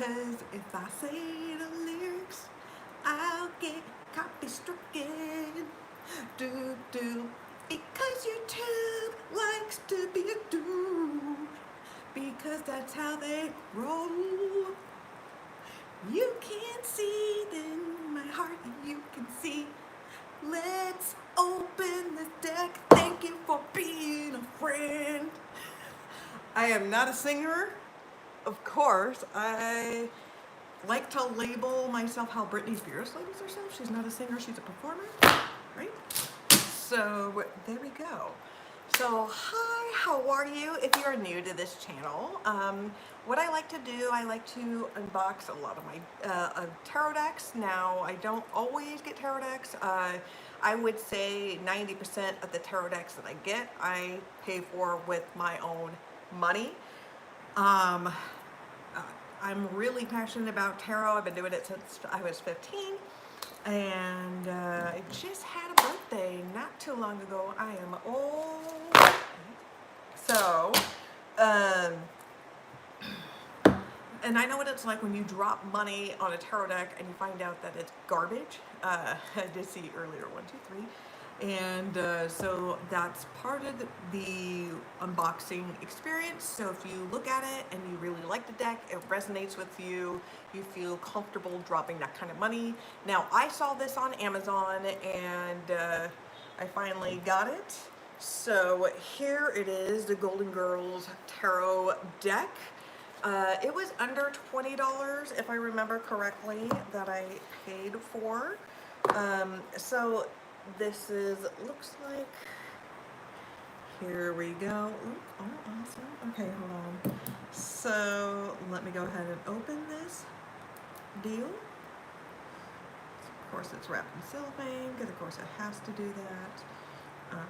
Cause if I say the lyrics, I'll get copy stricken. Do do. Because YouTube likes to be a dude. Because that's how they roll. You can't see in my heart, you can see. Let's open this deck. Thank you for being a friend. I am not a singer, of course. I like to label myself how Britney Spears labels herself. She's not a singer, she's a performer, right? So there we go. So hi, how are you? If you're new to this channel, what I like to do, I like to unbox a lot of my tarot decks. Now, I don't always get tarot decks. I would say 90% of the tarot decks that I get, I pay for with my own money. I'm really passionate about tarot. I've been doing it since I was 15. And I just had a birthday not too long ago. I am old. So, and I know what it's like when you drop money on a tarot deck and you find out that it's garbage. I did see earlier, 1, 2, 3. And so that's part of the unboxing experience. So if you look at it and you really like the deck, it resonates with you, you feel comfortable dropping that kind of money. Now, I saw this on Amazon and I finally got it. So here it is, the Golden Girls Tarot deck. It was under $20, if I remember correctly, that I paid for. So this is, looks like, here we go. Ooh, oh, awesome. Okay, hold on. So let me go ahead and open this deal. Of course, it's wrapped in cellophane, because of course it has to do that. Okay.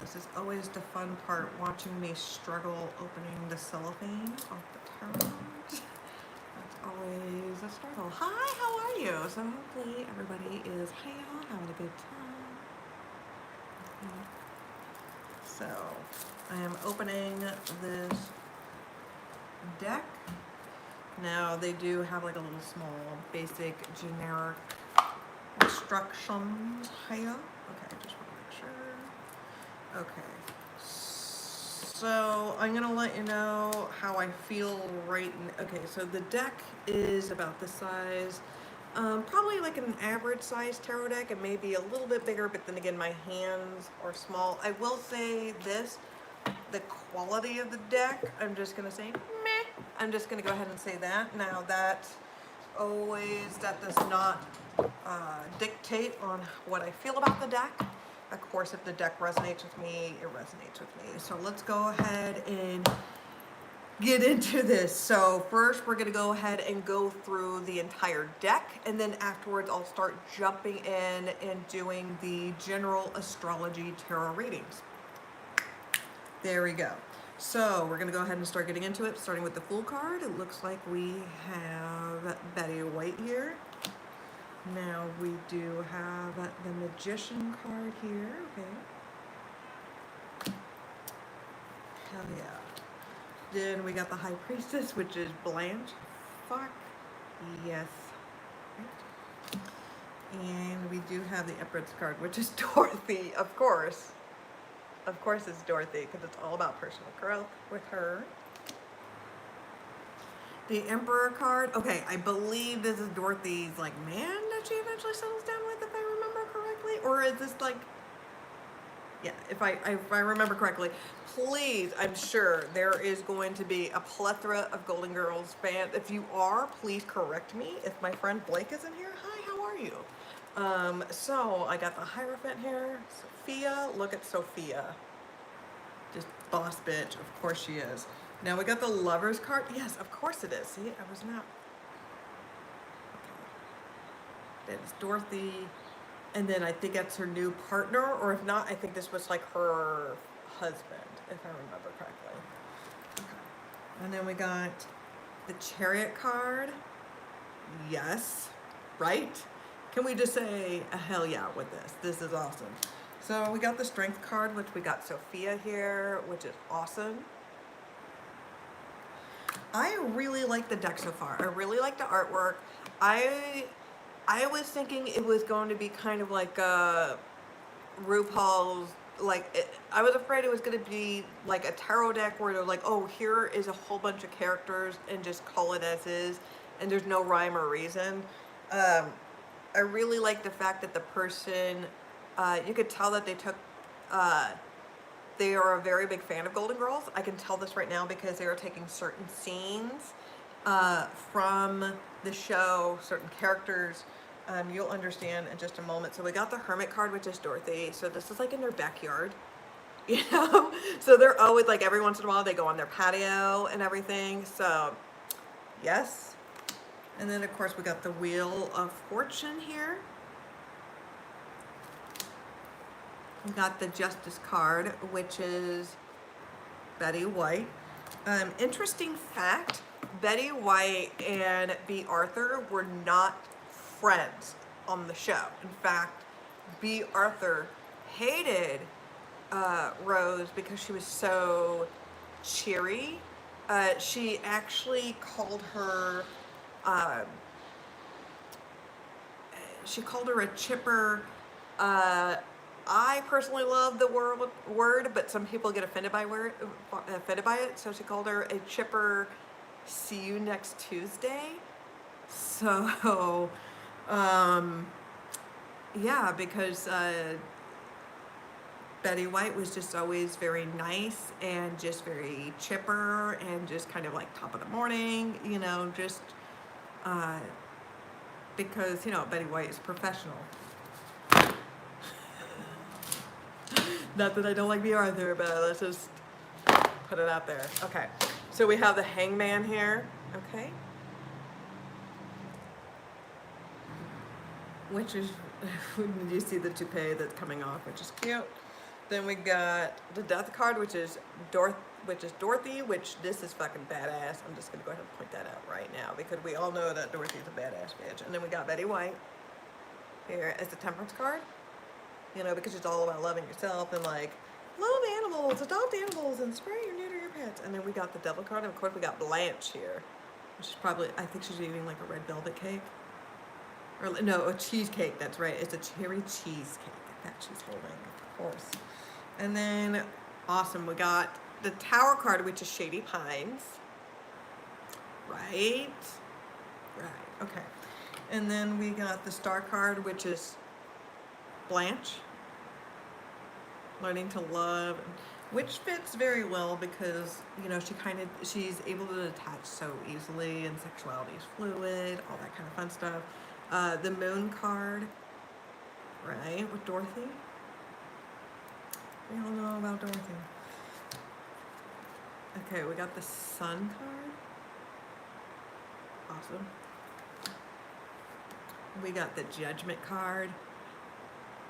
This is always the fun part, watching me struggle opening the cellophane off the tarot. That's always a struggle. Hi, how are you? So hopefully everybody is having a good time. Okay. So I am opening this deck. Now they do have like a little small, basic, generic instructions here. Okay, I just want to make sure. Okay, so I'm gonna let you know how I feel right now. Okay, so the deck is about this size, probably like an average size tarot deck. It may be a little bit bigger, but then again, my hands are small. I will say this, the quality of the deck, I'm just gonna say meh. I'm just gonna go ahead and say that. Now that does not dictate on what I feel about the deck. Of course, if the deck resonates with me, it resonates with me. So let's go ahead and get into this. So first, we're going to go ahead and go through the entire deck, and then afterwards, I'll start jumping in and doing the general astrology tarot readings. There we go. So we're going to go ahead and start getting into it, starting with the Fool card. It looks like we have Betty White here. Now we do have the Magician card here, okay. Hell yeah. Then we got the High Priestess, which is Blanche. Fuck yes. Right. And we do have the Empress card, which is Dorothy, of course. Of course it's Dorothy, because it's all about personal growth with her. The Emperor card, okay, I believe this is Dorothy's, like, man that she eventually settles down with, if I remember correctly, or is this, like, yeah, if I remember correctly, please, I'm sure there is going to be a plethora of Golden Girls fans. If you are, please correct me. If my friend Blake is in here, hi, how are you? So, I got the Hierophant here, Sophia, look at Sophia, just boss bitch, of course she is. Now we got the Lovers card. Yes, of course it is. See, I was not. Okay. That's Dorothy. And then I think that's her new partner. Or if not, I think this was like her husband, if I remember correctly. Okay. And then we got the Chariot card. yes, right? Can we just say a hell yeah with this? This is awesome. So we got the Strength card, which we got Sophia here, which is awesome. I really like the deck so far. I really like the artwork. I was thinking it was going to be kind of like RuPaul's, I was afraid it was going to be like a tarot deck where they're like, oh, here is a whole bunch of characters and just call it as is, and there's no rhyme or reason. I really like the fact that the person, you could tell that they are a very big fan of Golden Girls. I can tell this right now because they are taking certain scenes from the show, certain characters. You'll understand in just a moment. So we got the Hermit card, which is Dorothy. So this is like in their backyard, you know? So they're always like, every once in a while they go on their patio and everything. So yes. And then of course we got the Wheel of Fortune here. We got the Justice card, which is Betty White. Interesting fact, Betty White and B. Arthur were not friends on the show. In fact, B. Arthur hated Rose because she was so cheery. She actually called her a chipper. I personally love the word, but some people get offended by it. So she called her a chipper. See you next Tuesday. So, yeah, because Betty White was just always very nice and just very chipper and just kind of like top of the morning, you know, just because, you know, Betty White is professional. Not that I don't like B. Arthur, but let's just put it out there. Okay, so we have the Hangman here, okay? Which is, you see the toupee that's coming off, which is cute. Then we got the Death card, which is Dorothy, which this is fucking badass. I'm just gonna go ahead and point that out right now because we all know that Dorothy's a badass bitch. And then we got Betty White here as the Temperance card. You know, because it's all about loving yourself and like, love animals, adopt animals, and spray or neuter your pets. And then we got the Devil card, and of course we got Blanche here, which is probably, I think she's eating like a red velvet cake. Or no, a cheesecake, that's right. It's a cherry cheesecake that she's holding, of course. And then, awesome, we got the Tower card, which is Shady Pines. Right? Right, okay. And then we got the Star card, which is Blanche. Learning to love, which fits very well because, you know, she's able to detach so easily and sexuality is fluid, all that kind of fun stuff. The Moon card, right, with Dorothy. We all know about Dorothy. Okay, we got the Sun card. Awesome. We got the Judgment card.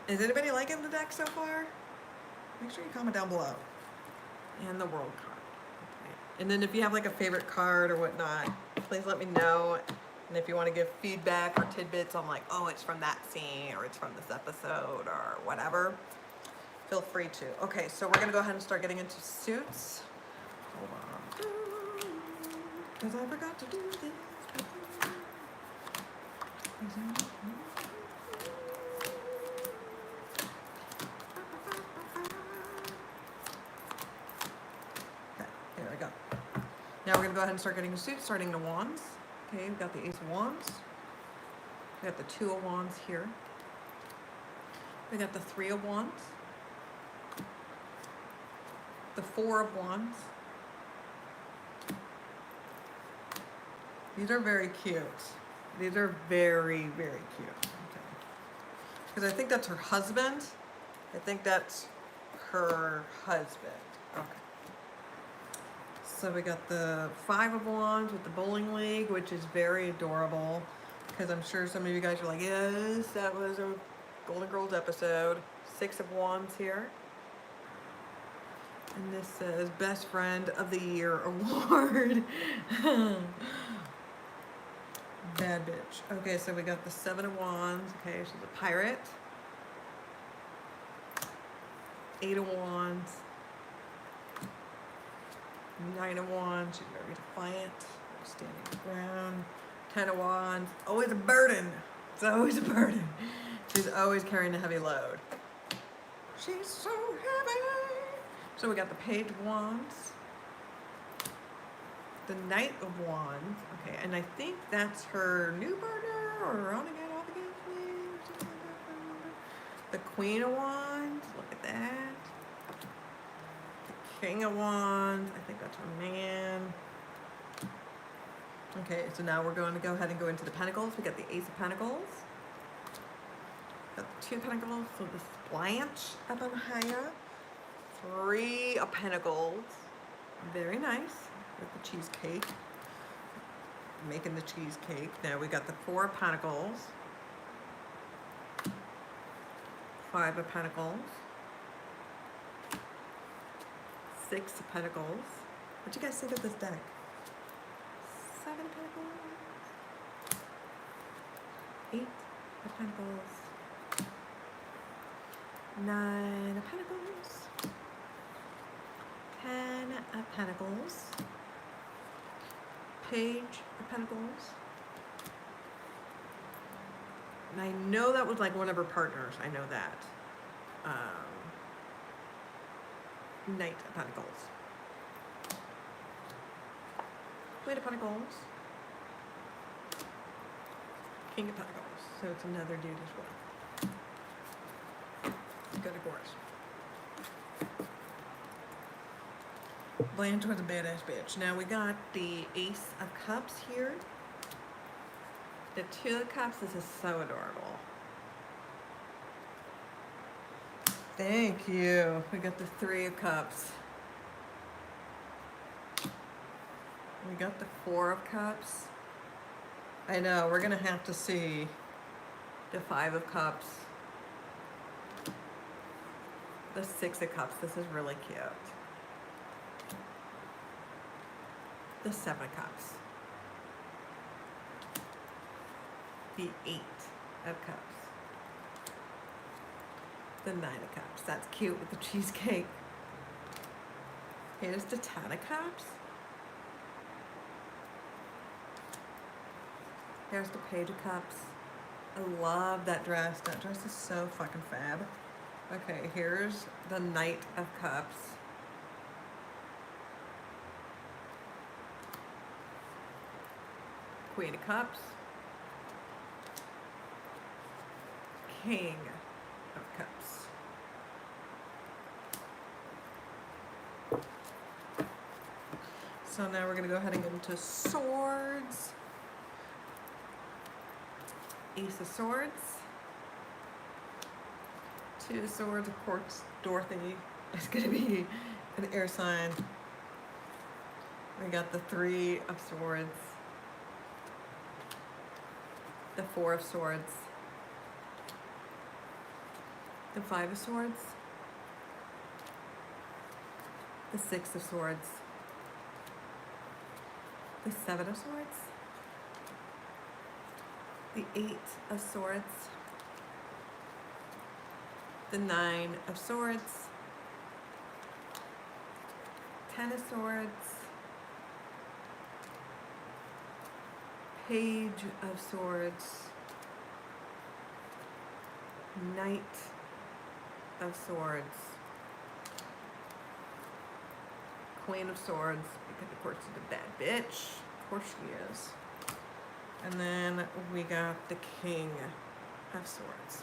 Is anybody liking the deck so far? Make sure you comment down below. And the World card. Okay. And then if you have like a favorite card or whatnot, please let me know. And if you want to give feedback or tidbits on like, oh, it's from that scene or it's from this episode or whatever, feel free to. Okay, so we're going to go ahead and start getting into suits. Hold on. Because I forgot to do this. Now we're going to go ahead and start getting the suits, starting the wands. Okay, we've got the Ace of Wands. We got the Two of Wands here. We got the Three of Wands. The Four of Wands. These are very cute. These are very, very cute. Okay. Because I think that's her husband. I think that's her husband. Okay. So we got the Five of Wands with the bowling league, which is very adorable. Because I'm sure some of you guys are like, yes, that was a Golden Girls episode. Six of Wands here. And this says Best Friend of the Year Award. Bad bitch. Okay, so we got the Seven of Wands. Okay, she's a pirate. Eight of Wands. Nine of Wands. She's very defiant. Standing her ground. 10 of Wands. Always a burden. It's always a burden. She's always carrying a heavy load. She's so heavy. So we got the Page of Wands. The Knight of Wands. Okay, and I think that's her new partner or on again, off again thing. Something like that. The Queen of Wands. Look at that. The King of Wands. I think that's her man. Okay, so now we're going to go ahead and go into the Pentacles. We got the Ace of Pentacles. Got the Two of Pentacles. So this Blanche up on higher. Three of Pentacles. Very nice. With the cheesecake. Making the cheesecake. Now we got the Four of Pentacles. Five of Pentacles. Six of Pentacles. What you guys think of this deck? Seven of Pentacles. Eight of Pentacles. Nine of Pentacles. 10 of Pentacles. Page of Pentacles. And I know that was like one of her partners. I know that. Knight of Pentacles. Queen of Pentacles. King of Pentacles. So it's another dude as well. Good, of course. Blanche was a badass bitch. Now we got the Ace of Cups here. The Two of Cups, this is so adorable. Thank you. We got the Three of Cups. We got the Four of Cups. I know, we're gonna have to see the Five of Cups. The Six of Cups, this is really cute. The Seven of Cups. The Eight of Cups. The Nine of Cups. That's cute with the cheesecake. Here's the Ten of Cups. Here's the Page of Cups. I love that dress. That dress is so fucking fab. Okay, here's the Knight of Cups. Queen of Cups. King of Cups. So now we're going to go ahead and get into swords. Ace of Swords. Two of Swords, of course, Dorothy is going to be an air sign. We got the Three of Swords. The Four of Swords. The Five of Swords. The Six of Swords. The Seven of Swords. The Eight of Swords. The Nine of Swords. 10 of Swords. Page of Swords. Knight of Swords. Queen of Swords, because of course she's a bad bitch. Of course she is. And then we got the King of Swords.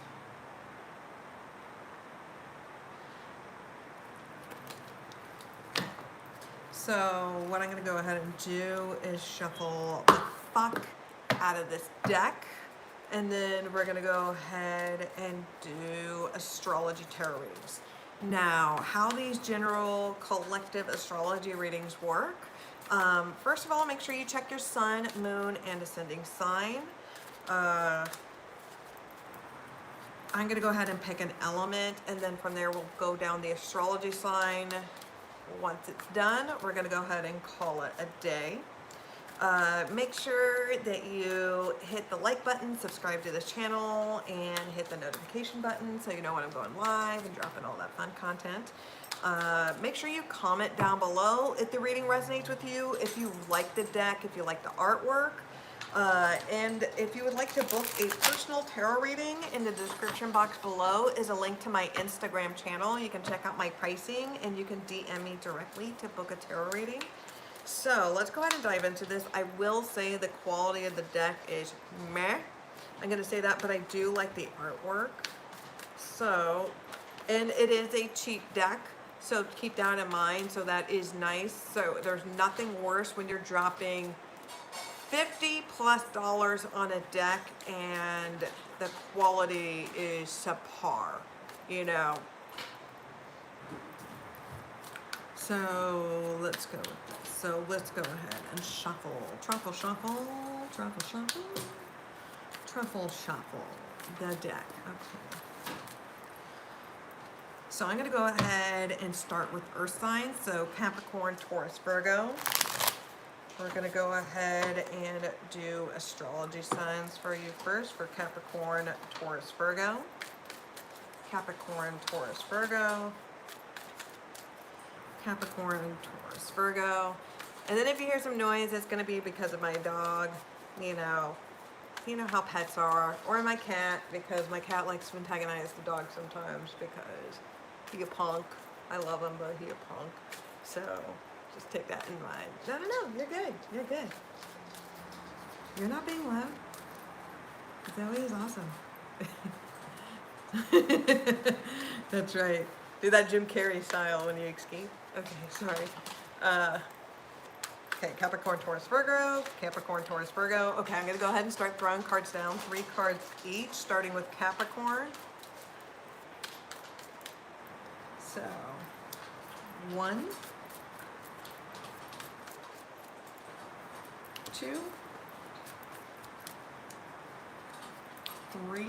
So what I'm going to go ahead and do is shuffle the fuck out of this deck. And then we're going to go ahead and do astrology tarot readings. Now, how these general collective astrology readings work. First of all, make sure you check your sun, moon, and ascending sign. I'm going to go ahead and pick an element, and then from there we'll go down the astrology sign. Once it's done, we're going to go ahead and call it a day. Make sure that you hit the like button, subscribe to this channel, and hit the notification button so you know when I'm going live and dropping all that fun content. Make sure you comment down below if the reading resonates with you, if you like the deck, if you like the artwork. And if you would like to book a personal tarot reading, in the description box below is a link to my Instagram channel. You can check out my pricing and you can DM me directly to book a tarot reading. So let's go ahead and dive into this. I will say the quality of the deck is meh. I'm going to say that, but I do like the artwork. So, and it is a cheap deck, so keep that in mind. So that is nice. So there's nothing worse when you're dropping $50+ on a deck and the quality is subpar, you know. So let's go with this. So let's go ahead and shuffle. Truffle shuffle, truffle shuffle, truffle shuffle the deck. Okay. So I'm going to go ahead and start with earth signs. So Capricorn, Taurus, Virgo. We're going to go ahead and do astrology signs for you first for Capricorn, Taurus, Virgo. Capricorn, Taurus, Virgo. Capricorn, Taurus, Virgo. And then if you hear some noise, it's going to be because of my dog. You know how pets are. Or my cat, because my cat likes to antagonize the dog sometimes because he a punk. I love him, but he a punk. So just take that in mind. No, you're good. You're good. You're not being loud. Zoe is awesome. That's right. Do that Jim Carrey style when you escape. Okay, sorry. Okay, Capricorn, Taurus, Virgo. Capricorn, Taurus, Virgo. Okay, I'm going to go ahead and start throwing cards down. 3 cards each, starting with Capricorn. So, 1, 2, 3,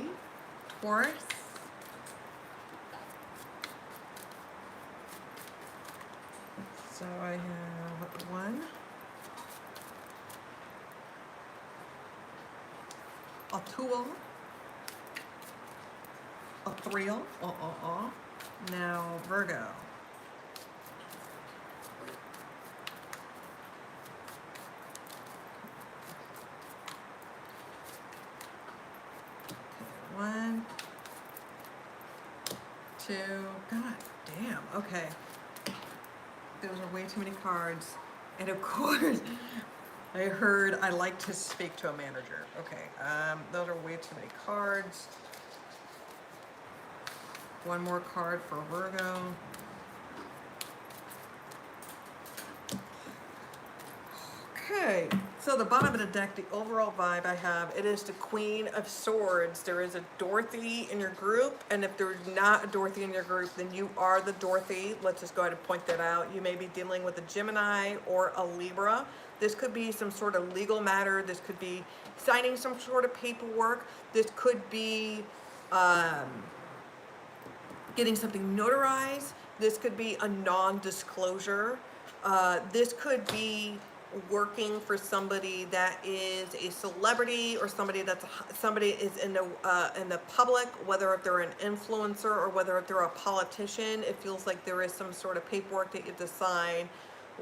Taurus. So I have 1, a 2, a 3. Now Virgo. Okay, 1, 2. God damn. Okay. Those are way too many cards. And of course, I heard I like to speak to a manager. Okay, those are way too many cards. 1 more card for Virgo. Okay, so the bottom of the deck, the overall vibe I have, it is the Queen of Swords. There is a Dorothy in your group, and if there's not a Dorothy in your group, then you are the Dorothy. Let's just go ahead and point that out. You may be dealing with a Gemini or a Libra. This could be some sort of legal matter. This could be signing some sort of paperwork. This could be getting something notarized. This could be a non-disclosure. This could be working for somebody that is a celebrity or somebody is in the public, whether if they're an influencer or whether if they're a politician. It feels like there is some sort of paperwork that you have to sign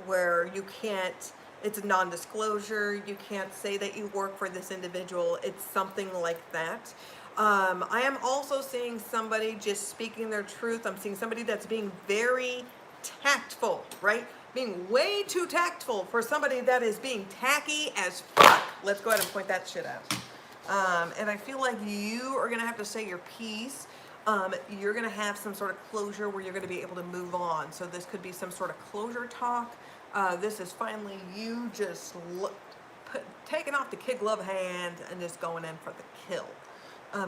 where you can't, it's a non-disclosure, you can't say that you work for this individual. It's something like that. I am also seeing somebody just speaking their truth. I'm seeing somebody that's being very tactful, right? Being way too tactful for somebody that is being tacky as fuck. Let's go ahead and point that shit out. And I feel like you are going to have to say your piece. You're going to have some sort of closure where you're going to be able to move on. So this could be some sort of closure talk. This is finally you just taking off the kid glove hand and just going in for the kill.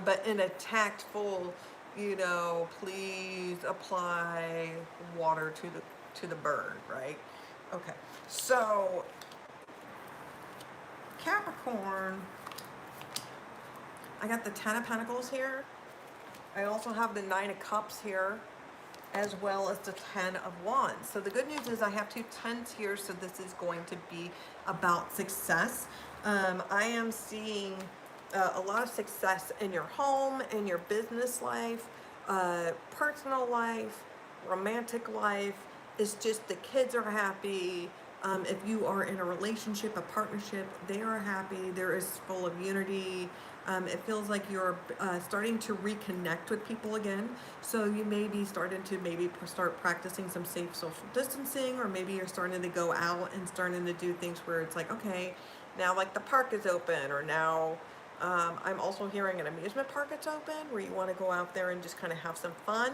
But in a tactful, please apply water to the bird, right? Okay, so Capricorn, I got the 10 of Pentacles here. I also have the 9 of Cups here. as well as the 10 of Wands. So the good news is I have two tens here, so this is going to be about success. I am seeing a lot of success in your home, in your business life, personal life, romantic life. It's just the kids are happy. If you are in a relationship, a partnership, they are happy. There is full of unity. It feels like you're starting to reconnect with people again. So you may be starting to start practicing some safe social distancing, or maybe you're starting to go out and starting to do things where it's like, okay, now like the park is open, or now I'm also hearing an amusement park that's open where you want to go out there and just kind of have some fun.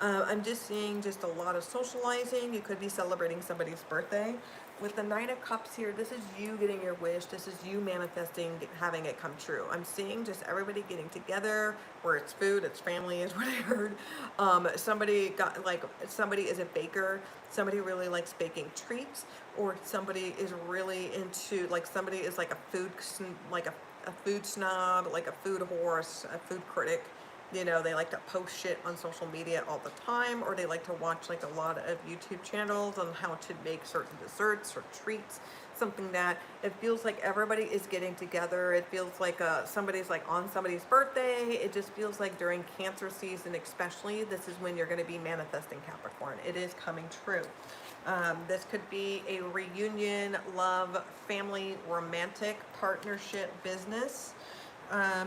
I'm just seeing just a lot of socializing. You could be celebrating somebody's birthday. With the Nine of Cups here, this is you getting your wish. This is you manifesting, having it come true. I'm seeing just everybody getting together, where it's food, it's family is what I heard. Somebody is a baker. Somebody really likes baking treats, or somebody is really into, like, somebody is like a food snob, like a food horse, a food critic. You know, they like to post shit on social media all the time, or they like to watch like a lot of YouTube channels on how to make certain desserts or treats, something that it feels like everybody is getting together. It feels like somebody's like on somebody's birthday. It just feels like during Cancer season especially, this is when you're going to be manifesting, Capricorn. It is coming true. This could be a reunion, love, family, romantic, partnership, business.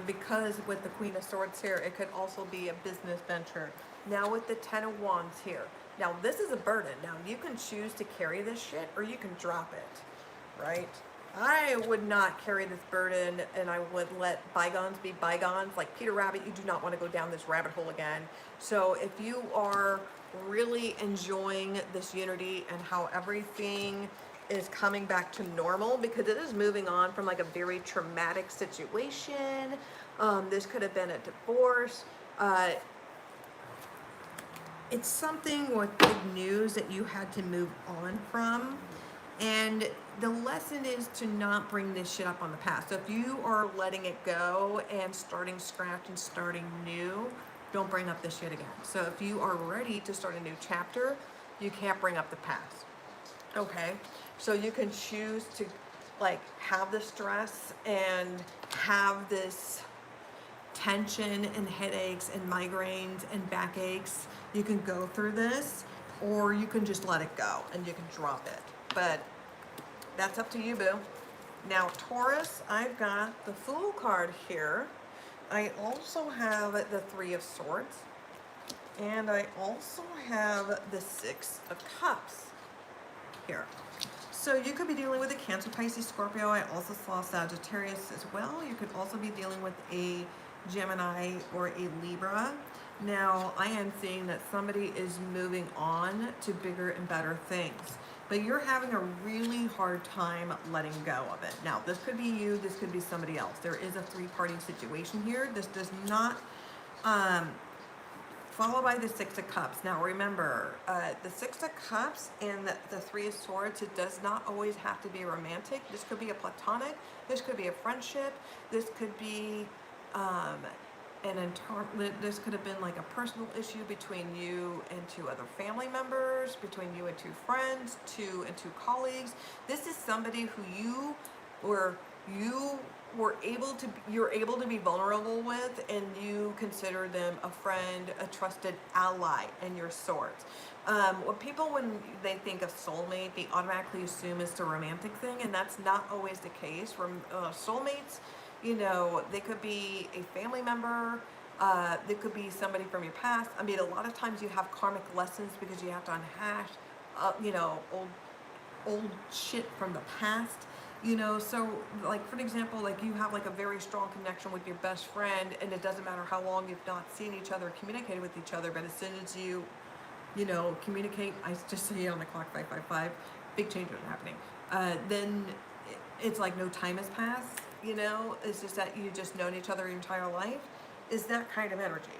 Because with the Queen of Swords here, it could also be a business venture. Now with the 10 of Wands here, now this is a burden. Now you can choose to carry this shit, or you can drop it, right? I would not carry this burden, and I would let bygones be bygones. Like Peter Rabbit, you do not want to go down this rabbit hole again. So if you are really enjoying this unity and how everything is coming back to normal, because it is moving on from like a very traumatic situation. This could have been a divorce. It's something with big news that you had to move on from. And the lesson is to not bring this shit up on the past. So if you are letting it go and starting scratch and starting new, don't bring up this shit again. So if you are ready to start a new chapter, you can't bring up the past. Okay, so you can choose to like have the stress and have this tension and headaches and migraines and backaches. You can go through this, or you can just let it go and you can drop it. But that's up to you, boo. Now, Taurus, I've got the Fool card here. I also have the Three of Swords, and I also have the Six of Cups here. So you could be dealing with a Cancer, Pisces, Scorpio. I also saw Sagittarius as well. You could also be dealing with a Gemini or a Libra. Now, I am seeing that somebody is moving on to bigger and better things, but you're having a really hard time letting go of it. Now, this could be you, this could be somebody else. There is a three-party situation here. This does not followed by the Six of Cups. Now remember, the Six of Cups and the Three of Swords, it does not always have to be romantic. This could be a platonic, this could be a friendship, this could be this could have been like a personal issue between you and two other family members, between you and two friends, two colleagues. This is somebody who you're able to be vulnerable with, and you consider them a friend, a trusted ally in your swords. When they think of soulmate, they automatically assume it's a romantic thing, and that's not always the case. Soulmates, you know, they could be a family member, they could be somebody from your past. I mean, a lot of times you have karmic lessons because you have to unhash, old shit from the past. You know, so like for example, like you have like a very strong connection with your best friend, and it doesn't matter how long you've not seen each other, communicated with each other, but as soon as you communicate, I just say on the clock 555, big changes are happening. Then it's like no time has passed. You know, it's just that you just known each other your entire life. Is that kind of energy.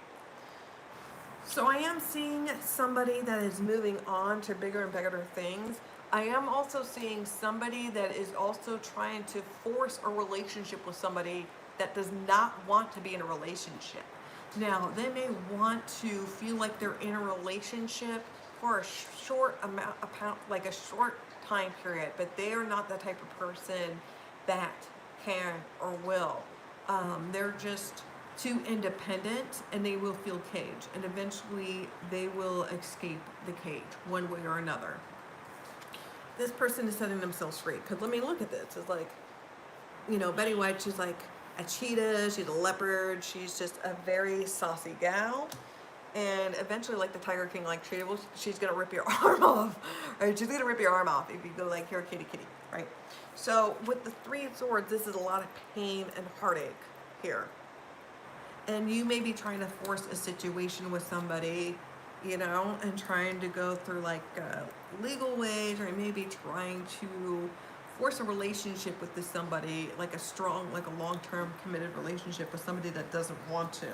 So I am seeing somebody that is moving on to bigger and better things. I am also seeing somebody that is also trying to force a relationship with somebody that does not want to be in a relationship. Now, they may want to feel like they're in a relationship for a short amount, like a short time period, but they are not the type of person that can or will. They're just too independent and they will feel caged, and eventually they will escape the cage one way or another. This person is setting themselves free. Because let me look at this. It's like, you know, Betty White, she's like a cheetah, she's a leopard, she's just a very saucy gal. And eventually, like the Tiger King, like she's gonna rip your arm off, right? She's gonna rip your arm off if you go like, here, kitty, kitty, right? So with the Three of Swords, this is a lot of pain and heartache here. And you may be trying to force a situation with somebody, you know, and trying to go through like legal ways, or maybe trying to force a relationship with this somebody, like a strong, like a long-term committed relationship with somebody that doesn't want to,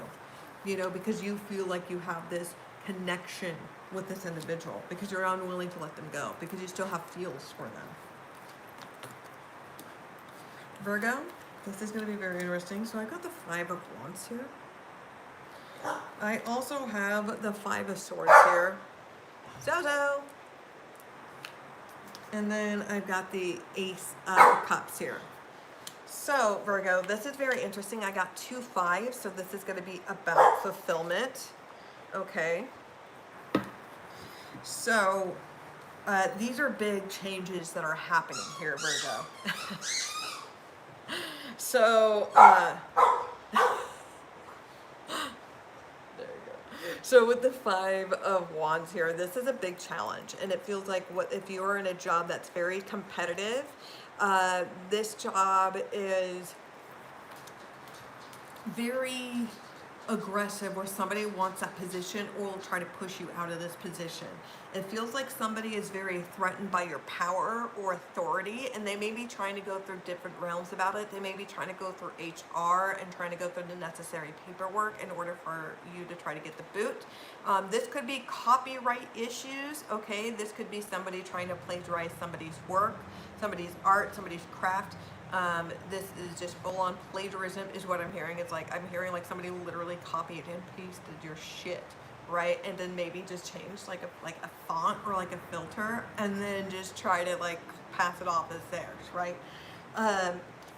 you know, because you feel like you have this connection with this individual, because you're unwilling to let them go, because you still have feels for them. Virgo, this is going to be very interesting. So I got the Five of Wands here. I also have the Five of Swords here. So. And then I've got the Ace of Cups here. So, Virgo, this is very interesting. I got 2 5s, so this is going to be about fulfillment. Okay. So, these are big changes that are happening here, Virgo. So, so with the Five of Wands here, this is a big challenge, and it feels like what if you are in a job that's very competitive. This job is very aggressive, where somebody wants that position or will try to push you out of this position. It feels like somebody is very threatened by your power or authority, and they may be trying to go through different realms about it. They may be trying to go through HR and trying to go through the necessary paperwork in order for you to try to get the boot. This could be copyright issues, okay? This could be somebody trying to plagiarize somebody's work, somebody's art, somebody's craft. This is just full-on plagiarism is what I'm hearing. It's like, I'm hearing like somebody literally copied and pasted your shit, right? And then maybe just changed like a font or like a filter, and then just try to like pass it off as theirs, right?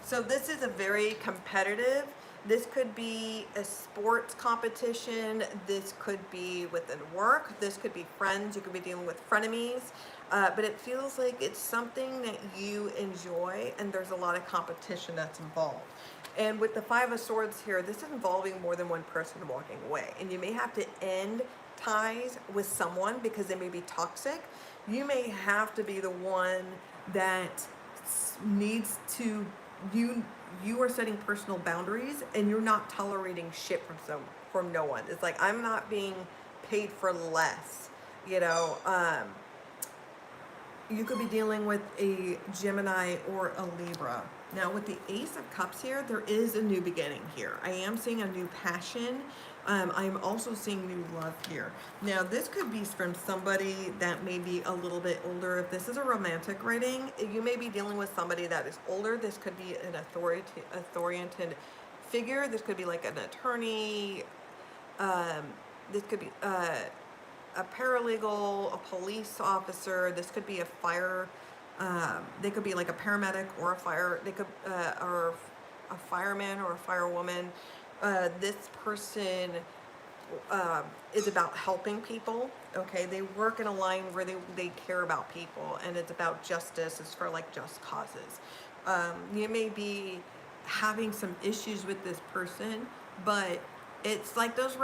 So this is a very competitive. This could be a sports competition. This could be within work. This could be friends. You could be dealing with frenemies. But it feels like it's something that you enjoy, and there's a lot of competition that's involved. And with the Five of Swords here, this is involving more than one person walking away. And you may have to end ties with someone because they may be toxic. You may have to be the one that needs to, you are setting personal boundaries, and you're not tolerating shit from no one. It's like, I'm not being paid for less, you know. You could be dealing with a Gemini or a Libra. Now with the Ace of Cups here, there is a new beginning here. I am seeing a new passion. I'm also seeing new love here. Now this could be from somebody that may be a little bit older. If this is a romantic reading, you may be dealing with somebody that is older. This could be an authoritative figure. This could be like an attorney. This could be a paralegal, a police officer. This could be a fire. They could be like a paramedic or a fire. They could or a fireman or a firewoman. This person is about helping people. Okay, they work in a line where they care about people, and it's about justice. It's for like just causes. You may be having some issues with this person, but it's like those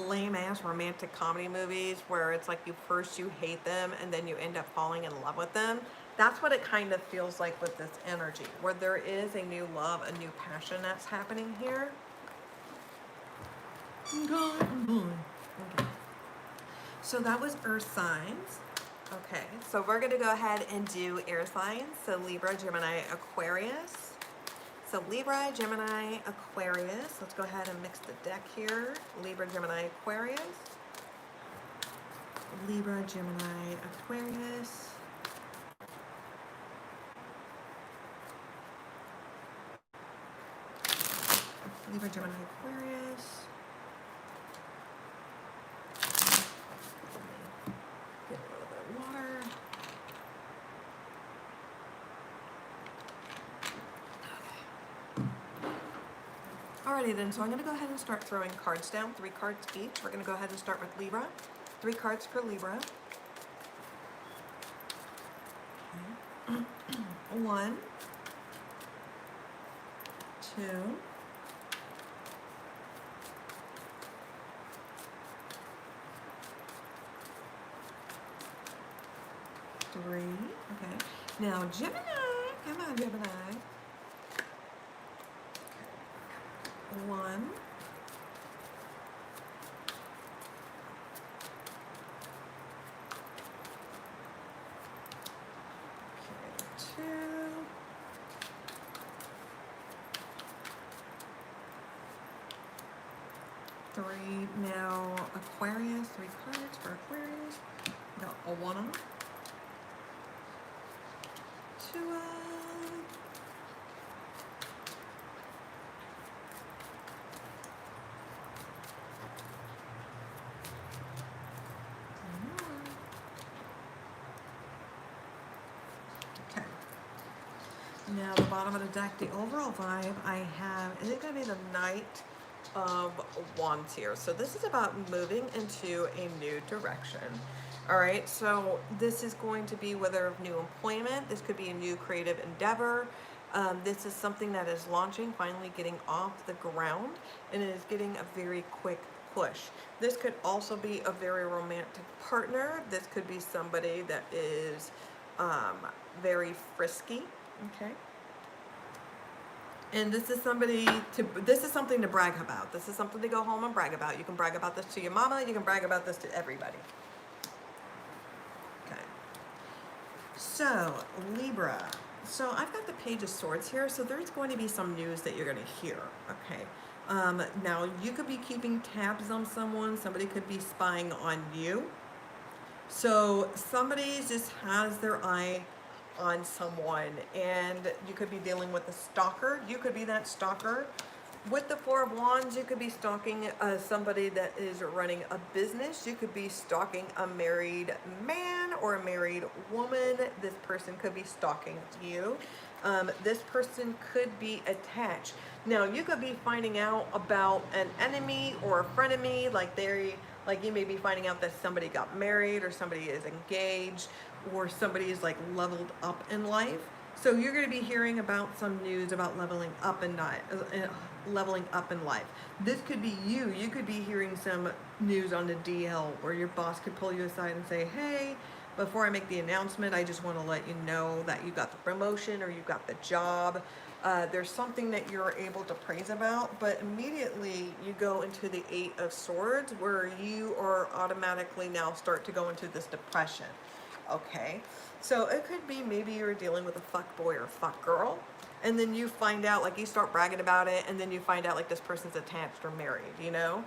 lame ass romantic comedy movies where it's like first you hate them and then you end up falling in love with them. That's what it kind of feels like with this energy, where there is a new love, a new passion that's happening here. Okay. So that was Earth signs. Okay, so we're going to go ahead and do air signs. So Libra, Gemini, Aquarius. So Libra, Gemini, Aquarius. Let's go ahead and mix the deck here. Libra, Gemini, Aquarius. Libra, Gemini, Aquarius. Libra, Gemini, Aquarius. Alrighty then, so I'm going to go ahead and start throwing cards down, 3 cards each. We're going to go ahead and start with Libra. 3 cards for Libra. Okay. 1, 2, 3. Okay. Now Gemini, come on Gemini. 1, 2, 3. Now Aquarius, 3 cards for Aquarius. Got a 1, 2, 'Kay. Now the bottom of the deck, the overall vibe I have, is it going to be the Knight of Wands here? So this is about moving into a new direction. All right, so this is going to be whether of new employment, this could be a new creative endeavor. This is something that is launching, finally getting off the ground, and it is getting a very quick push. This could also be a very romantic partner. This could be somebody that is very frisky, okay? And this is something to brag about. This is something to go home and brag about. You can brag about this to your mama, you can brag about this to everybody. Okay. So, Libra. So I've got the Page of Swords here, so there's going to be some news that you're going to hear, okay? Now, you could be keeping tabs on someone. Somebody could be spying on you. So somebody just has their eye on someone, and you could be dealing with a stalker. You could be that stalker. With the Four of Wands, you could be stalking somebody that is running a business. You could be stalking a married man or a married woman. This person could be stalking you. This person could be attached. Now, you could be finding out about an enemy or a frenemy, like you may be finding out that somebody got married, or somebody is engaged, or somebody is like leveled up in life. So you're going to be hearing about some news about leveling up in life. This could be you. You could be hearing some news on the DL, where your boss could pull you aside and say, hey, before I make the announcement, I just want to let you know that you got the promotion or you got the job. There's something that you're able to praise about, but immediately you go into the 8 of Swords, where you are automatically now start to go into this depression. Okay, so it could be maybe you're dealing with a fuck boy or fuck girl, and then you find out, like, you start bragging about it, and then you find out like this person's attached or married, you know.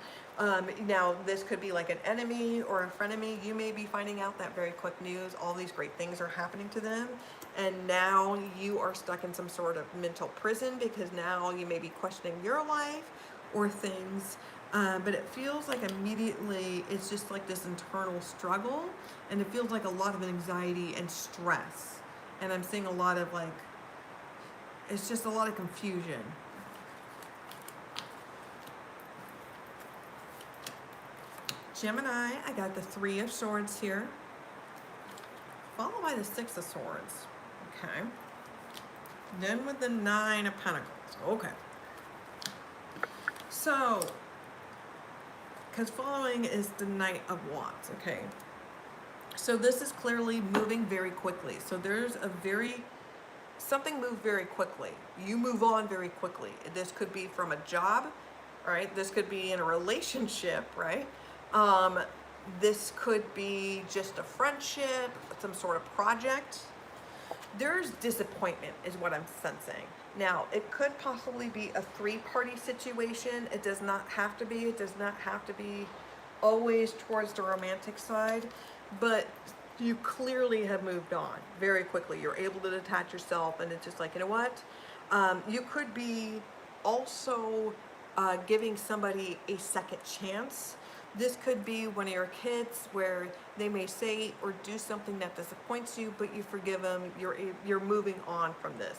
Now this could be like an enemy or a frenemy. You may be finding out that very quick news, all these great things are happening to them, and now you are stuck in some sort of mental prison, because now you may be questioning your life or things. But it feels like immediately it's just like this internal struggle, and it feels like a lot of anxiety and stress. And I'm seeing a lot of like, it's just a lot of confusion. Gemini, I got the 3 of Swords here, followed by the 6 of Swords. Okay. Then with the 9 of Pentacles. Okay. So, because following is the Knight of Wands, okay? So this is clearly moving very quickly. So there's something moved very quickly. You move on very quickly. This could be from a job, right? This could be in a relationship, right? This could be just a friendship, some sort of project. There's disappointment is what I'm sensing. Now, it could possibly be a 3-party situation. It does not have to be. It does not have to be always towards the romantic side, but you clearly have moved on very quickly. You're able to detach yourself, and it's just like, you know what? You could be also giving somebody a second chance. This could be one of your kids, where they may say or do something that disappoints you, but you forgive them. You're moving on from this.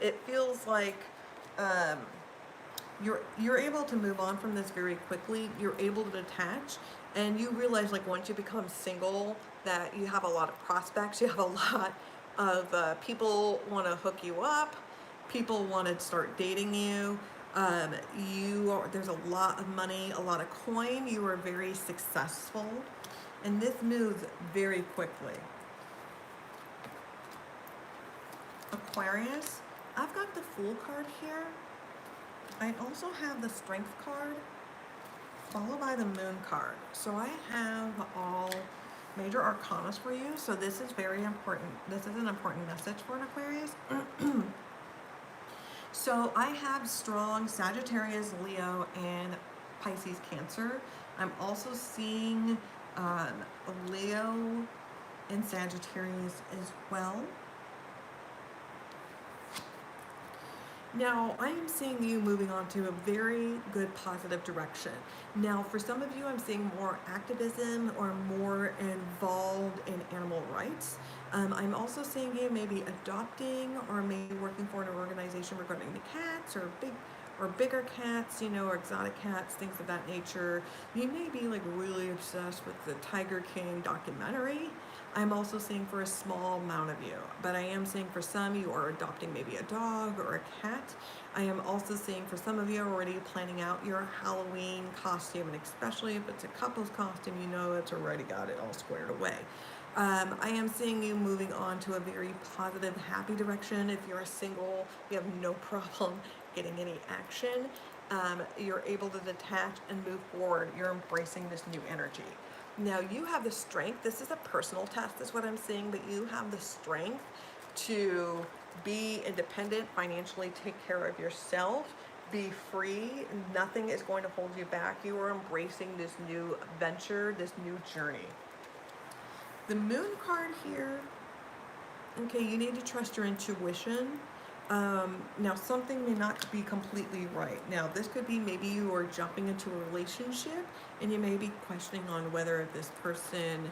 It feels like you're able to move on from this very quickly. You're able to detach, and you realize, like, once you become single, that you have a lot of prospects. You have a lot of people want to hook you up. People want to start dating you. There's a lot of money, a lot of coin. You are very successful, and this moves very quickly. Aquarius, I've got the Fool card here. I also have the Strength card, followed by the Moon card. So I have all major arcanas for you. So this is very important. This is an important message for an Aquarius. So I have strong Sagittarius, Leo, and Pisces, Cancer. I'm also seeing Leo and Sagittarius as well. Now, I am seeing you moving on to a very good positive direction. Now, for some of you, I'm seeing more activism or more involved in animal rights. I'm also seeing you maybe adopting or maybe working for an organization regarding the cats or bigger cats, you know, or exotic cats, things of that nature. You may be like really obsessed with the Tiger King documentary. I'm also seeing for a small amount of you, but I am seeing for some you are adopting maybe a dog or a cat. I am also seeing for some of you already planning out your Halloween costume, and especially if it's a couple's costume, you know it's already got it all squared away. I am seeing you moving on to a very positive, happy direction. If you're single, you have no problem getting any action. You're able to detach and move forward. You're embracing this new energy. Now you have the strength. This is a personal test is what I'm seeing, but you have the strength to be independent, financially take care of yourself, be free. Nothing is going to hold you back. You are embracing this new venture, this new journey. The Moon card here, okay, you need to trust your intuition. Now something may not be completely right. Now this could be maybe you are jumping into a relationship and you may be questioning on whether this person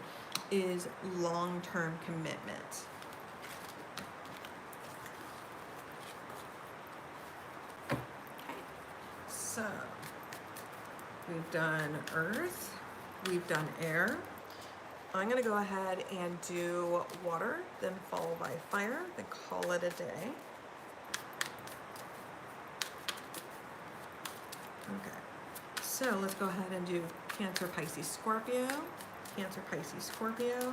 is long-term commitment. Okay, so we've done earth, we've done air. I'm gonna go ahead and do water, then followed by fire, then call it a day. Okay, so let's go ahead and do Cancer, Pisces, Scorpio, Cancer, Pisces, Scorpio,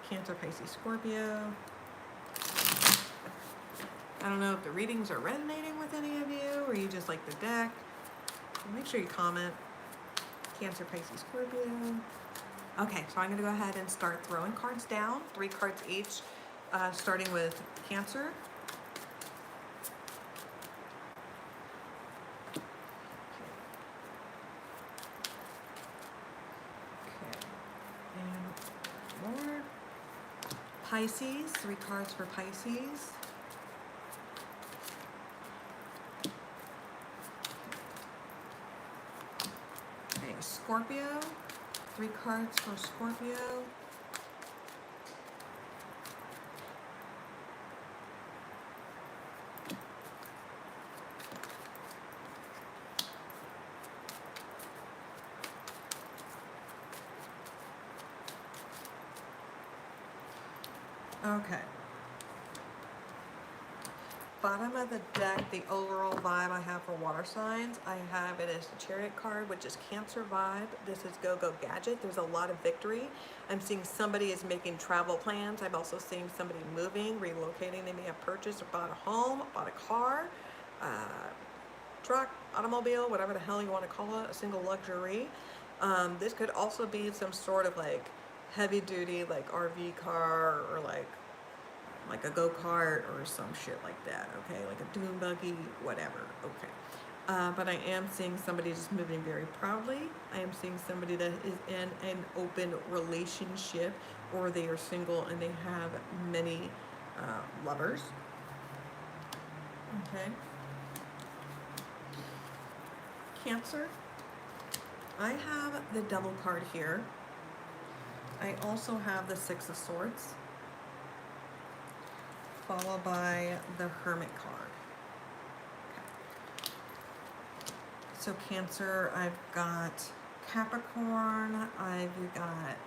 Cancer, Pisces, Scorpio. I don't know if the readings are resonating with any of you or you just like the deck. Make sure you comment. Cancer, Pisces, Scorpio. Okay, so I'm going to go ahead and start throwing cards down, 3 cards each, starting with Cancer. Pisces, 3 cards for Pisces. Okay, Scorpio, 3 cards for Scorpio. Okay. Bottom of the deck, the overall vibe I have for water signs, I have it as the Chariot card, which is Cancer vibe. This is Go Go Gadget. There's a lot of victory. I'm seeing somebody is making travel plans. I'm also seeing somebody moving, relocating. They may have purchased or bought a home, bought a car, truck, automobile, whatever the hell you want to call it, a single luxury. This could also be some sort of like heavy duty, like RV car or like a go-kart or some shit like that, okay? Like a dune buggy, whatever, okay. But I am seeing somebody just moving very proudly. I am seeing somebody that is in an open relationship or they are single and they have many lovers, okay? Cancer, I have the Devil card here. I also have the 6 of Swords, followed by the Hermit card. Okay. So Cancer, I've got Capricorn, I've got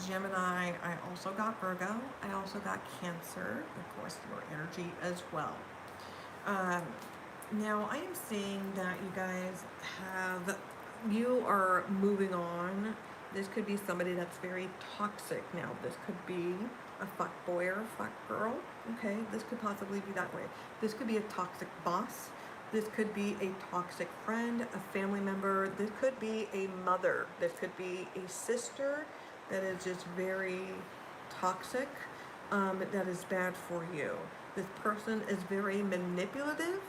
Gemini, I also got Virgo, I also got Cancer, of course your energy as well. Now I am seeing that you guys you are moving on. This could be somebody that's very toxic. Now this could be a fuck boy or a fuck girl. Okay, this could possibly be that way. This could be a toxic boss. This could be a toxic friend, a family member. This could be a mother. This could be a sister that is just very toxic, that is bad for you. This person is very manipulative,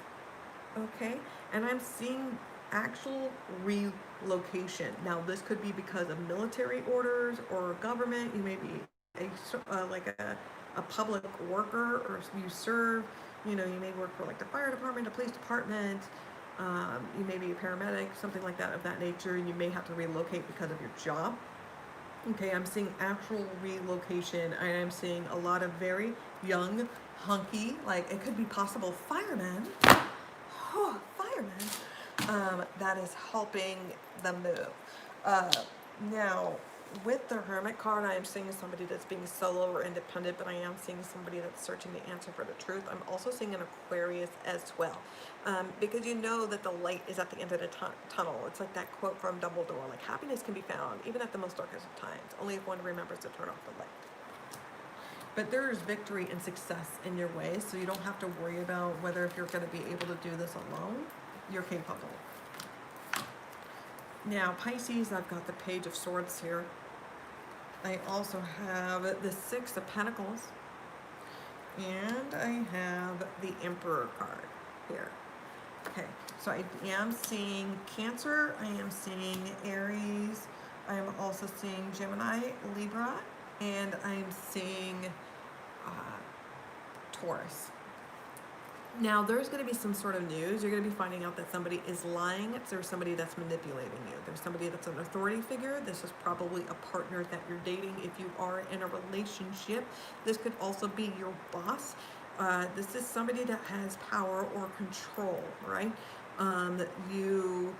okay? And I'm seeing actual relocation. Now, this could be because of military orders or government. You may be a public worker, or you serve, you may work for like the fire department, the police department, you may be a paramedic, something like that of that nature, and you may have to relocate because of your job. Okay, I'm seeing actual relocation. I am seeing a lot of very young, hunky, like it could be possible firemen, that is helping them move. Now, with the Hermit card, I am seeing somebody that's being solo or independent, but I am seeing somebody that's searching the answer for the truth. I'm also seeing an Aquarius as well, because you know that the light is at the end of the tunnel. It's like that quote from Dumbledore, like happiness can be found even at the most darkest of times, only if one remembers to turn off the light. But there is victory and success in your way, so you don't have to worry about whether if you're going to be able to do this alone. You're capable. Now, Pisces, I've got the Page of Swords here. I also have the Six of Pentacles. And I have the Emperor card here. Okay, so I am seeing Cancer. I am seeing Aries. I am also seeing Gemini, Libra. And I'm seeing Taurus. Now, there's going to be some sort of news. You're going to be finding out that somebody is lying. There's somebody that's manipulating you. There's somebody that's an authority figure. This is probably a partner that you're dating if you are in a relationship. This could also be your boss. This is somebody that has power or control, right? You're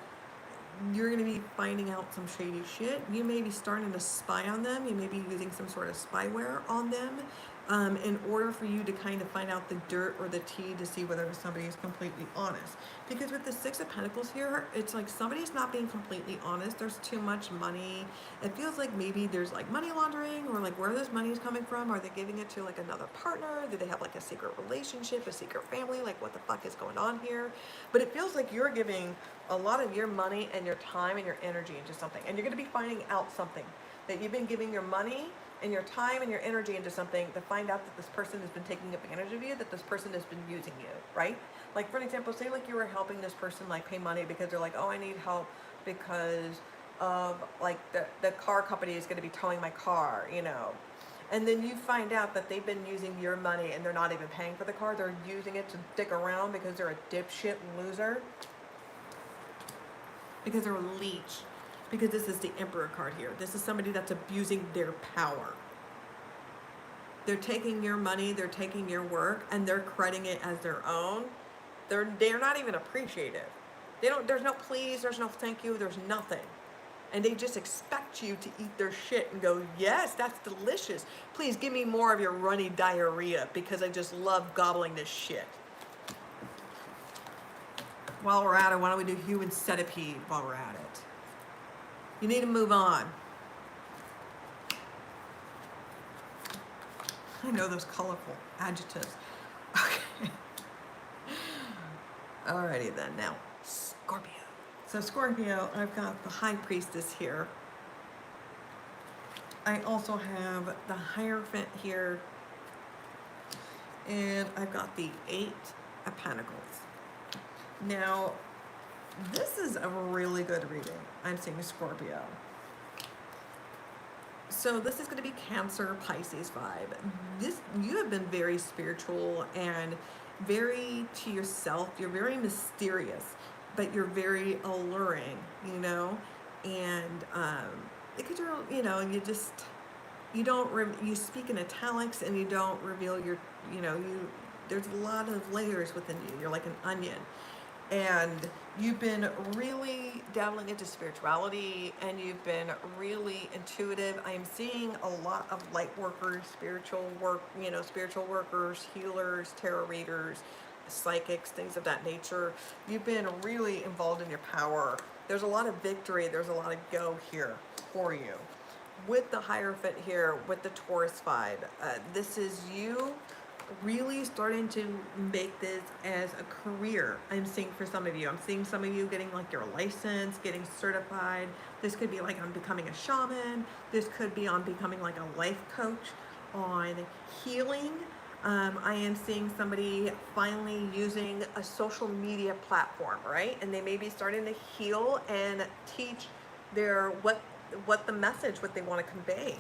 going to be finding out some shady shit. You may be starting to spy on them. You may be using some sort of spyware on them, in order for you to kind of find out the dirt or the tea to see whether somebody is completely honest. Because with the Six of Pentacles here, it's like somebody's not being completely honest. There's too much money. It feels like maybe there's like money laundering, or like where this money is coming from. Are they giving it to like another partner? Do they have like a secret relationship, a secret family? Like what the fuck is going on here? But it feels like you're giving a lot of your money and your time and your energy into something. And you're going to be finding out something, that you've been giving your money and your time and your energy into something to find out that this person has been taking advantage of you, that this person has been using you, right? Like, for an example, say like you were helping this person like pay money because they're like, oh, I need help because of like the car company is going to be towing my car, and then you find out that they've been using your money and they're not even paying for the car. They're using it to dick around because they're a dipshit loser, because they're a leech. Because this is the Emperor card here. This is somebody that's abusing their power. They're taking your money, they're taking your work, and they're crediting it as their own. They're not even appreciative. There's no please, there's no thank you, there's nothing. And they just expect you to eat their shit and go, yes, that's delicious. Please give me more of your runny diarrhea because I just love gobbling this shit. While we're at it, why don't we do human centipede while we're at it? You need to move on. I know those colorful adjectives. Okay. Alrighty then. Now, Scorpio. So Scorpio, I've got the High Priestess here. I also have the Hierophant here. And I've got the Eight of Pentacles. Now, this is a really good reading. I'm seeing Scorpio. So this is going to be Cancer, Pisces vibe. You have been very spiritual and very to yourself. You're very mysterious, but you're very alluring, and because you speak in italics and you don't reveal your, there's a lot of layers within you. You're like an onion. And you've been really dabbling into spirituality, and you've been really intuitive. I'm seeing a lot of light workers, spiritual work, you know, spiritual workers, healers, tarot readers, psychics, things of that nature. You've been really involved in your power. There's a lot of victory. There's a lot of go here for you. With the Hierophant here, with the Taurus vibe, this is you really starting to make this as a career. I'm seeing for some of you. I'm seeing some of you getting like your license, getting certified. This could be like on becoming a shaman. This could be on becoming like a life coach, on healing. I am seeing somebody finally using a social media platform, right? And they may be starting to heal and teach their what the message, what they want to convey.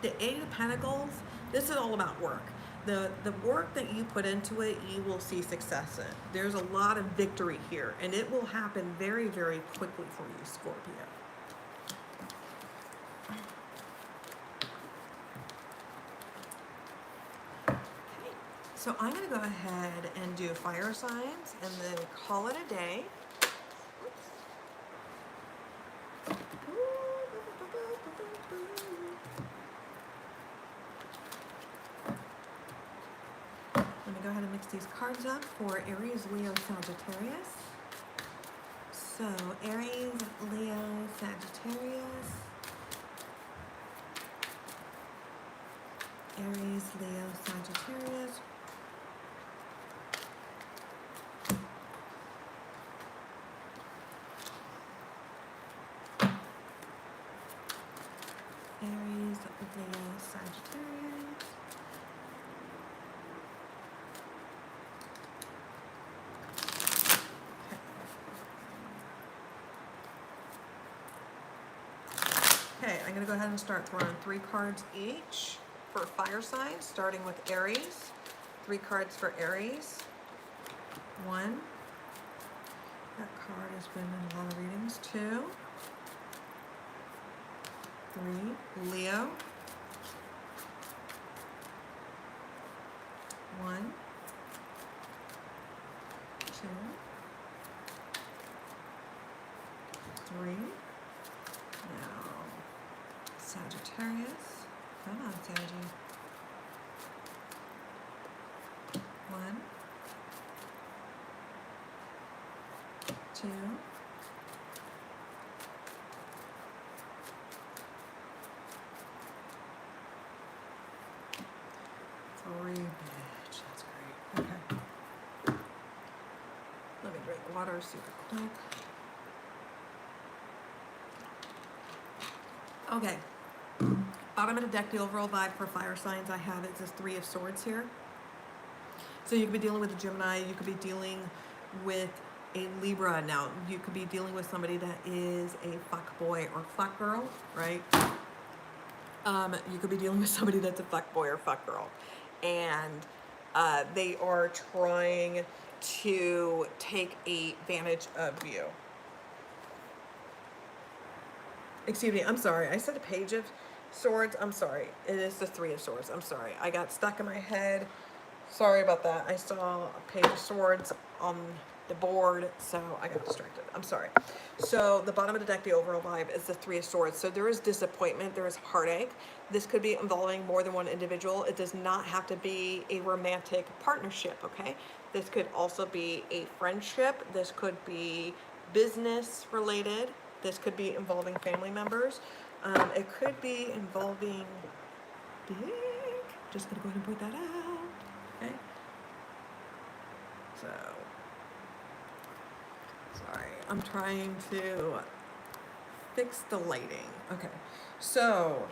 The Eight of Pentacles, this is all about work. The work that you put into it, you will see success in. There's a lot of victory here, and it will happen very, very quickly for you, Scorpio. Okay, so I'm going to go ahead and do fire signs and then call it a day. Go ahead and mix these cards up for Aries, Leo, Sagittarius. So Aries, Leo, Sagittarius. Aries, Leo, Sagittarius. Aries, Leo, Sagittarius. Okay, I'm going to go ahead and start throwing 3 cards each for fire signs, starting with Aries. 3 cards for Aries. 1. That card has been in a lot of readings. 2. 3. Leo. 1. 2. 3. Now, Sagittarius. Come on, Saggy. 1. 2. 3, bitch. That's great. Okay. Let me drink water super quick. Okay. Bottom of the deck, the overall vibe for fire signs I have is this 3 of Swords here. So you could be dealing with a Gemini, you could be dealing with a Libra. Now, you could be dealing with somebody that is a fuck boy or fuck girl, right? You could be dealing with somebody that's a fuck boy or fuck girl. And they are trying to take advantage of you. Excuse me, I'm sorry. I said a Page of Swords. I'm sorry. It is the 3 of Swords. I'm sorry. I got stuck in my head. Sorry about that. I saw a Page of Swords on the board, so I got distracted. I'm sorry. So the bottom of the deck, the overall vibe is the 3 of Swords. So there is disappointment. There is heartache. This could be involving more than one individual. It does not have to be a romantic partnership, okay? This could also be a friendship. This could be business related. This could be involving family members. It could be involving big. Just gonna go ahead and point that out. Okay. So, sorry, I'm trying to fix the lighting. Okay. So,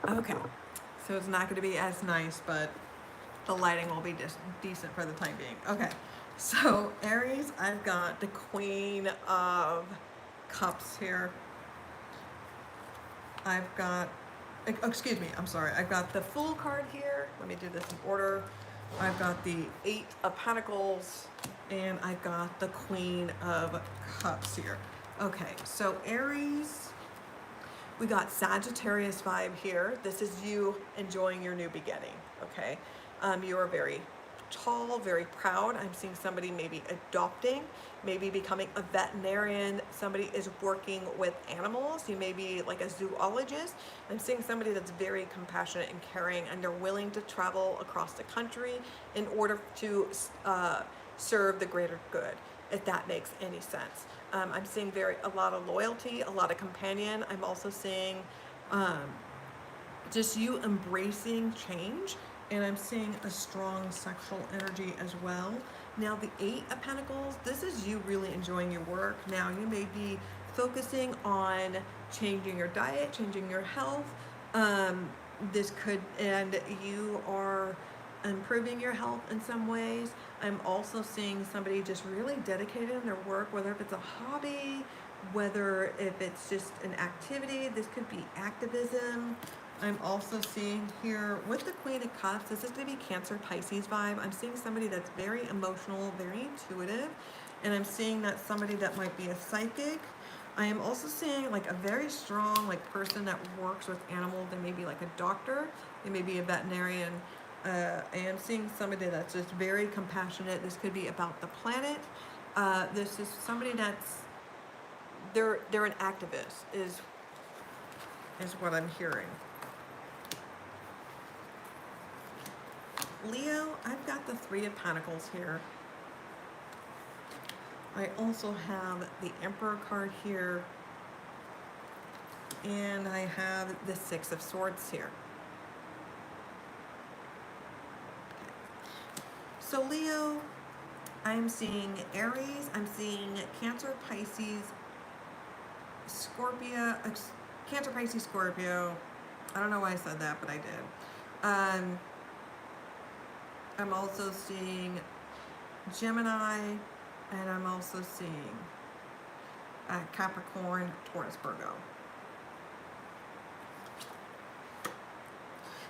okay. So it's not going to be as nice, but the lighting will be decent for the time being. Okay, so Aries, I've got the Queen of Cups here. I've got, excuse me, I'm sorry. I've got the Fool card here. Let me do this in order. I've got the 8 of Pentacles, and I've got the Queen of Cups here. Okay, so Aries, we got Sagittarius vibe here. This is you enjoying your new beginning, okay? You are very tall, very proud. I'm seeing somebody maybe adopting, maybe becoming a veterinarian. Somebody is working with animals. You may be like a zoologist. I'm seeing somebody that's very compassionate and caring, and they're willing to travel across the country in order to serve the greater good, if that makes any sense. I'm seeing a lot of loyalty, a lot of companion. I'm also seeing just you embracing change, and I'm seeing a strong sexual energy as well. Now the Eight of Pentacles, this is you really enjoying your work. Now you may be focusing on changing your diet, changing your health. And you are improving your health in some ways. I'm also seeing somebody just really dedicated in their work, whether if it's a hobby, whether if it's just an activity. This could be activism. I'm also seeing here with the Queen of Cups, this is going to be Cancer Pisces vibe. I'm seeing somebody that's very emotional, very intuitive, and I'm seeing that somebody that might be a psychic. I am also seeing like a very strong like person that works with animals. They may be like a doctor, they may be a veterinarian. I am seeing somebody that's just very compassionate. This could be about the planet. This is somebody that's they're an activist is what I'm hearing. Leo, I've got the Three of Pentacles here. I also have the Emperor card here, and I have the Six of Swords here. So Leo, I'm seeing Aries, I'm seeing Cancer, Pisces, Scorpio, Cancer, Pisces, Scorpio. I don't know why I said that, but I did. I'm also seeing Gemini, and I'm also seeing Capricorn, Taurus, Virgo.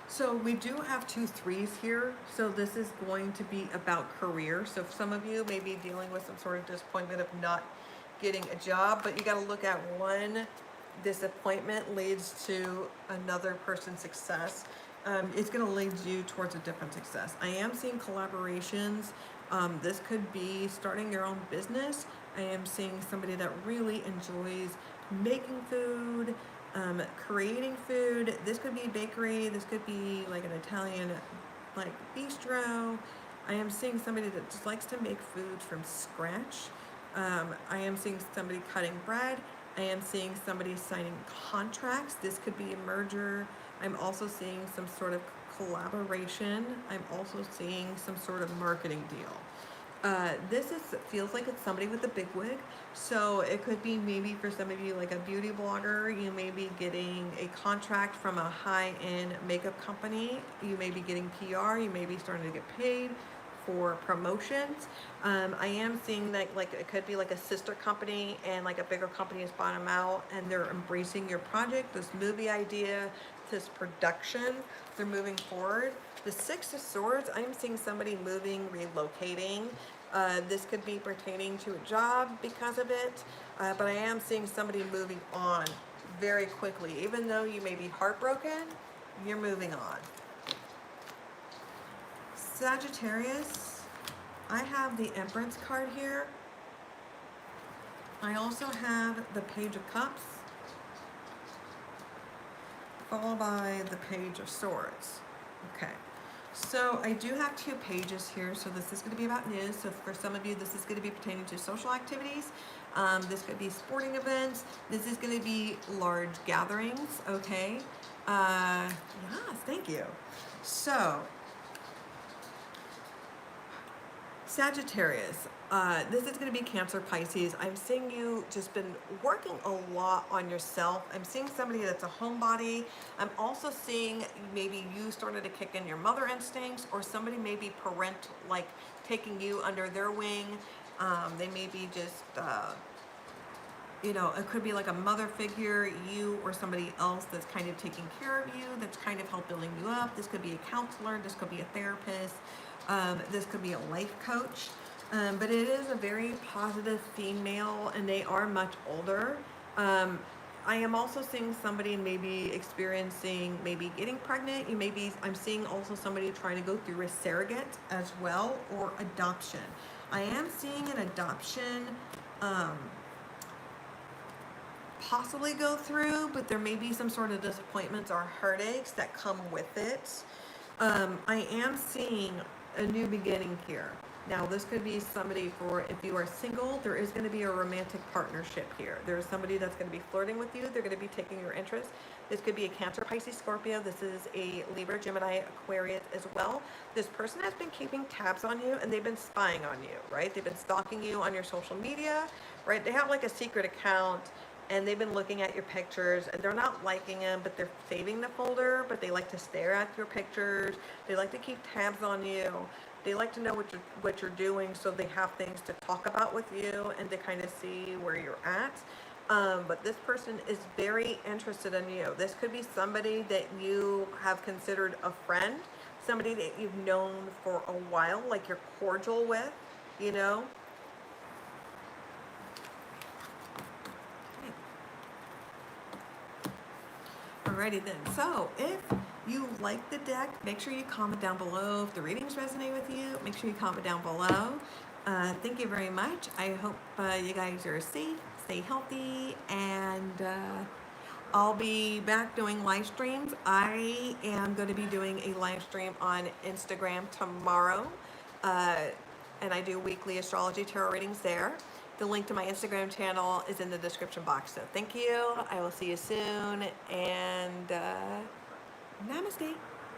So we do have 2 3s here. So this is going to be about career. So if some of you may be dealing with some sort of disappointment of not getting a job, but you got to look at one disappointment leads to another person's success. It's going to lead you towards a different success. I am seeing collaborations. This could be starting your own business. I am seeing somebody that really enjoys making food, creating food. This could be a bakery. This could be like an Italian like bistro. I am seeing somebody that just likes to make food from scratch. I am seeing somebody cutting bread. I am seeing somebody signing contracts. This could be a merger. I'm also seeing some sort of collaboration. I'm also seeing some sort of marketing deal. Feels like it's somebody with a big wig. So it could be maybe for some of you like a beauty blogger. You may be getting a contract from a high-end makeup company. You may be getting PR. You may be starting to get paid for promotions. I am seeing that like it could be like a sister company, and like a bigger company is buying them out, and they're embracing your project, this movie idea, this production. They're moving forward. The Six of Swords, I'm seeing somebody moving, relocating. This could be pertaining to a job because of it, but I am seeing somebody moving on very quickly. Even though you may be heartbroken, you're moving on. Sagittarius, I have the Empress card here. I also have the Page of Cups, followed by the Page of Swords. Okay, so I do have 2 pages here, so this is going to be about news. So for some of you, this is going to be pertaining to social activities. This could be sporting events. This is going to be large gatherings, okay? Yes, thank you. So, Sagittarius, this is going to be Cancer, Pisces. I'm seeing you just been working a lot on yourself. I'm seeing somebody that's a homebody. I'm also seeing maybe you started to kick in your mother instincts, or somebody may be like taking you under their wing. They may be just, it could be like a mother figure, you or somebody else that's kind of taking care of you, that's kind of helped building you up. This could be a counselor. This could be a therapist. This could be a life coach. But it is a very positive female, and they are much older. Um, I am also seeing somebody maybe experiencing, maybe getting pregnant. I'm seeing also somebody trying to go through a surrogate as well, or adoption. I am seeing an adoption um, possibly go through, but there may be some sort of disappointments or heartaches that come with it. I am seeing a new beginning here. Now, this could be somebody for, if you are single, there is going to be a romantic partnership here. There's somebody that's going to be flirting with you. They're going to be taking your interest. This could be a Cancer, Pisces, Scorpio. This is a Libra, Gemini, Aquarius as well. This person has been keeping tabs on you, and they've been spying on you, right? They've been stalking you on your social media, right? They have like a secret account, and they've been looking at your pictures, and they're not liking them, but they're saving the folder, but they like to stare at your pictures. They like to keep tabs on you. They like to know what you're doing, so they have things to talk about with you and to kind of see where you're at. But this person is very interested in you. This could be somebody that you have considered a friend, somebody that you've known for a while, like you're cordial with, you know. Alrighty then. So if you like the deck, make sure you comment down below. If the readings resonate with you, make sure you comment down below. Thank you very much. I hope you guys are safe, stay healthy, and I'll be back doing live streams. I am going to be doing a live stream on Instagram tomorrow, and I do weekly astrology tarot readings there. The link to my Instagram channel is in the description box. So thank you. I will see you soon, and namaste.